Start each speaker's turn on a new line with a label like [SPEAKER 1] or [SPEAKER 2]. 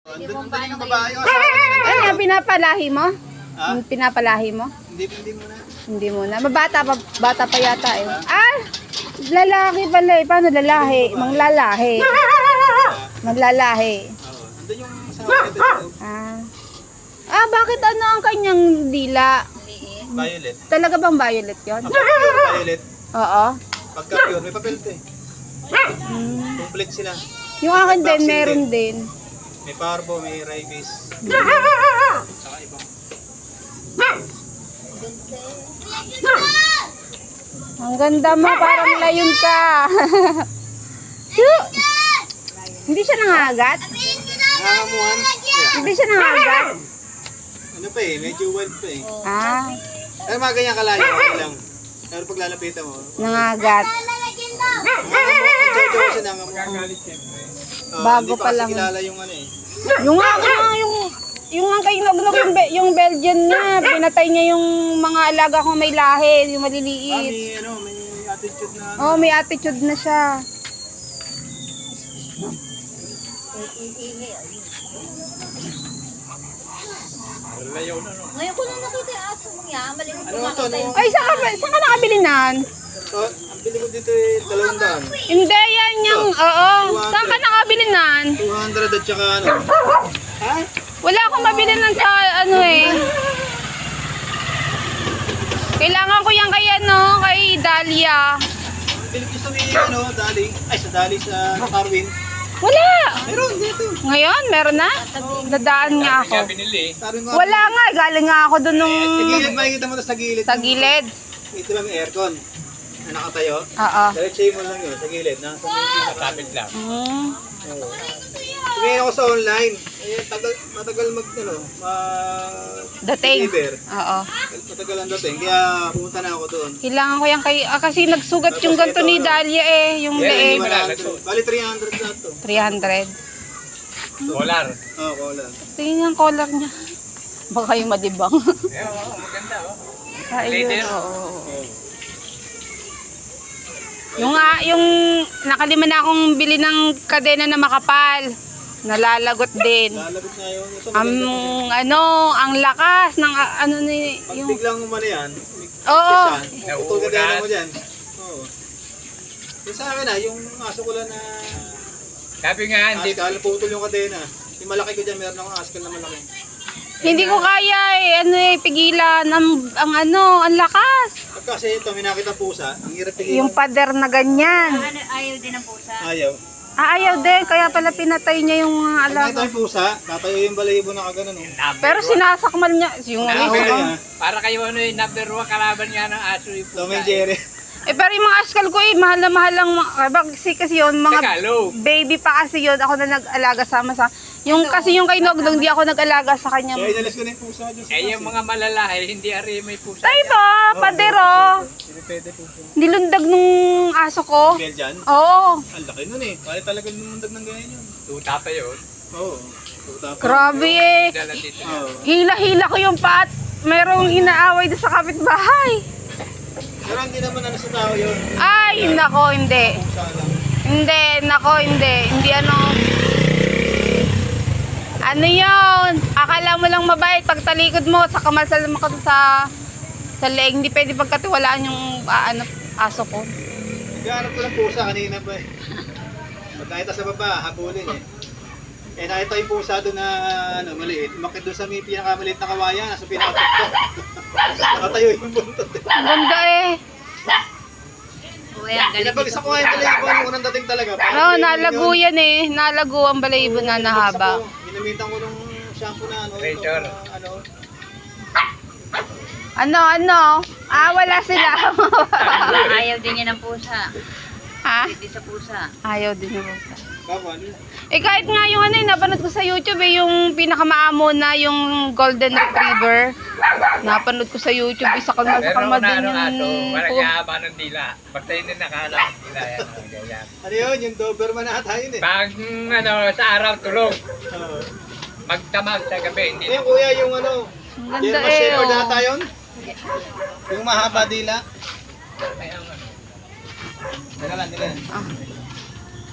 [SPEAKER 1] Andun yung babae ko. Asawa niya.
[SPEAKER 2] Ano yan, pinapalahi mo?
[SPEAKER 1] Ha?
[SPEAKER 2] Pinapalahi mo?
[SPEAKER 1] Hindi muna.
[SPEAKER 2] Hindi muna. Bata pa yata eh. Ah! Lalaki pala eh. Paano lalaki? Manglalahi. Maglalahi.
[SPEAKER 1] Oo. Andun yung asawa niya.
[SPEAKER 2] Bakit ano ang kanyang dila?
[SPEAKER 1] Violet.
[SPEAKER 2] Talaga bang violet yun?
[SPEAKER 1] Pure violet.
[SPEAKER 2] Oo.
[SPEAKER 1] Pagka pure, may papel to eh. Complete sila.
[SPEAKER 2] Yung akin din,
[SPEAKER 1] Vaccine
[SPEAKER 2] meron din.
[SPEAKER 1] May parvo, may rabies. Saka ibang.
[SPEAKER 2] Ang ganda mo, parang layon ka. Hindi siya nangagat?
[SPEAKER 1] Nangangamuhan. Yeah.
[SPEAKER 2] Hindi siya nangagat?
[SPEAKER 1] Ano pa eh, medyo wild pa eh. Pero mga ganyan kalayo, okay lang. Pero pag lalapitan mo,
[SPEAKER 2] Nangagat.
[SPEAKER 1] chow-chow siya nangangamuhan.
[SPEAKER 2] Bago pa lang.
[SPEAKER 1] Hindi pa kasi kilala yung ano eh.
[SPEAKER 2] Yung ang kainagnog yung Belgian niya, pinatay niya yung mga alaga kong may lahi, yung maliliit.
[SPEAKER 1] May attitude na ano.
[SPEAKER 2] Oh, may attitude na siya.
[SPEAKER 3] Ngayon ko lang nakita yung aso mong yan. Malingot ko
[SPEAKER 1] Ano to,
[SPEAKER 3] makita yung...
[SPEAKER 2] Ay, saan ka nakabili nan?
[SPEAKER 1] So, ang bili ko dito eh, 200.
[SPEAKER 2] Hindi, yan yung, oo. Saan ka nakabili nan?
[SPEAKER 1] 200 at saka ano. Ha?
[SPEAKER 2] Wala akong mabili nan sa ano eh. Kailangan ko yan kay ano, kay Dahlia.
[SPEAKER 1] Bili ko sa may ano, Dali. Ay, sa Dali sa Carwin.
[SPEAKER 2] Wala.
[SPEAKER 1] Meron dito.
[SPEAKER 2] Ngayon, meron na? Dadaan nga ako.
[SPEAKER 1] Carwin ko.
[SPEAKER 2] Wala nga, galing nga ako doon nung
[SPEAKER 1] Sa gilid, makikita mo to sa gilid.
[SPEAKER 2] sa gilid.
[SPEAKER 1] Ito lang yung aircon. Na nakatayo.
[SPEAKER 2] Oo.
[SPEAKER 1] Diretsahin mo lang yun, sa gilid. Nasa may pinakapit lang. Oo. Tumingin ako sa online. Eh, matagal
[SPEAKER 2] Dating.
[SPEAKER 1] deliver.
[SPEAKER 2] Oo.
[SPEAKER 1] Matagal ang dating. Kaya pumunta na ako doon.
[SPEAKER 2] Kailangan ko yan kay kasi nagsugat yung ganito ni Dahlia eh, yung leeg.
[SPEAKER 1] Bali 300 na to.
[SPEAKER 2] 300.
[SPEAKER 4] Collar.
[SPEAKER 1] Oo, wala.
[SPEAKER 2] Tingnan yung collar niya. Baka yung madibang.
[SPEAKER 4] Maganda oh.
[SPEAKER 2] Ayun.
[SPEAKER 4] Later.
[SPEAKER 2] Oo. Yung nakalima na akong bili ng kadena na makapal. Nalalagot din.
[SPEAKER 1] Lalagot na yun.
[SPEAKER 2] Ang lakas ng ano ni
[SPEAKER 1] Pag
[SPEAKER 2] yung
[SPEAKER 1] biglang umano yan,
[SPEAKER 2] Oo.
[SPEAKER 1] putol ka din mo dyan. Oo. Yung sa akin yung aso ko lang na
[SPEAKER 4] Sabi nga, hindi.
[SPEAKER 1] askal, putol yung kadena. Yung malaki ko dyan, meron akong askal na malaki.
[SPEAKER 2] Hindi ko kaya pigilan ang lakas.
[SPEAKER 1] Pag kasi ito, may nakita pusa, ang hirap tigil.
[SPEAKER 2] Yung pader na ganyan.
[SPEAKER 3] Ayaw din ng pusa.
[SPEAKER 1] Ayaw.
[SPEAKER 2] Ayaw din, kaya pala pinatay niya yung mga
[SPEAKER 1] Pag
[SPEAKER 2] alaga.
[SPEAKER 1] nakita yung pusa, tatayo yung balayibo na kaganon.
[SPEAKER 2] Pero sinasakmal niya yung
[SPEAKER 4] Para kayo ano yung number 1 kalaban nga ng aso yung pusa.
[SPEAKER 1] Tom and Jerry.
[SPEAKER 2] pero yung mga askal ko mahal na mahal lang kasi yun, mga
[SPEAKER 4] Tagalog.
[SPEAKER 2] baby pa kasi yun, ako na nag-alaga sama sa kasi yung kay Nogdong, di ako nag-alaga sa kanya.
[SPEAKER 1] Kaya inalis ko na yung pusa dyan sa
[SPEAKER 4] Eh yung mga malalahi, hindi ari may pusa.
[SPEAKER 2] Tayo ba, padero?
[SPEAKER 1] Sinipede pusa.
[SPEAKER 2] Nilundag nung aso ko.
[SPEAKER 1] Belgian?
[SPEAKER 2] Oo.
[SPEAKER 1] Ang laki nun eh. Kaya talaga lumundag ng ganyan yun.
[SPEAKER 4] Tuta pa yun.
[SPEAKER 1] Oo. Tuta pa.
[SPEAKER 2] Grabe eh.
[SPEAKER 4] Dala dito.
[SPEAKER 1] Oo.
[SPEAKER 2] Hila-hila ko yung pat. Merong inaaway doon sa kapitbahay.
[SPEAKER 1] Pero hindi naman ano sa tao yun.
[SPEAKER 2] Ay, nako, hindi.
[SPEAKER 1] Pusa lang.
[SPEAKER 2] Hindi, nako, hindi. Hindi ano yun? Akala mo lang mabait pag talikod mo, sa kamalsal mo ka sa leeg. Hindi pwede pagkatiwalaan yung aso ko.
[SPEAKER 1] Nagkahanap ko ng pusa kanina pa eh. Pag nakita sa baba, habulin eh. Eh nakita yung pusa doon na maliit. Umakit doon sa may pinakamaliit na kawayan, nasa pinakatok. Nakatayo yung buntot eh.
[SPEAKER 2] Ang ganda eh.
[SPEAKER 3] Kuya, galing
[SPEAKER 1] Pinapag isa ko nga yung balayibo yung unang dating talaga.
[SPEAKER 2] Oo, nalago yan eh. Nalago ang balayibo na nahaba.
[SPEAKER 1] Ginamitan ko nung shampoo na
[SPEAKER 4] Razor.
[SPEAKER 2] Wala sila.
[SPEAKER 3] Ayaw din niya ng pusa.
[SPEAKER 2] Ha?
[SPEAKER 3] Hindi sa pusa.
[SPEAKER 2] Ayaw din naman.
[SPEAKER 1] Baba, ano?
[SPEAKER 2] Kahit nga yung napanood ko sa YouTube yung pinakamaamo na yung Golden Retriever. Napanood ko sa YouTube, isa kalma sa
[SPEAKER 4] Pero
[SPEAKER 2] kalma
[SPEAKER 4] na
[SPEAKER 2] din
[SPEAKER 4] ano aso,
[SPEAKER 2] yung...
[SPEAKER 4] walang haba ng dila. Basta hindi nakahalang ng dila yan. Ganyan.
[SPEAKER 1] Ano yun? Yung Doberman ata yun eh.
[SPEAKER 4] Pag sa araw tulog,
[SPEAKER 1] Oo.
[SPEAKER 4] magdamag sa gabi, hindi
[SPEAKER 1] Yung kuya, yung ano,
[SPEAKER 2] Ang ganda
[SPEAKER 1] German Shepherd
[SPEAKER 2] oh.
[SPEAKER 1] ata yun? Yung mahaba dila.
[SPEAKER 4] Kaya,
[SPEAKER 1] Teka lang, teka lang.
[SPEAKER 2] Ah.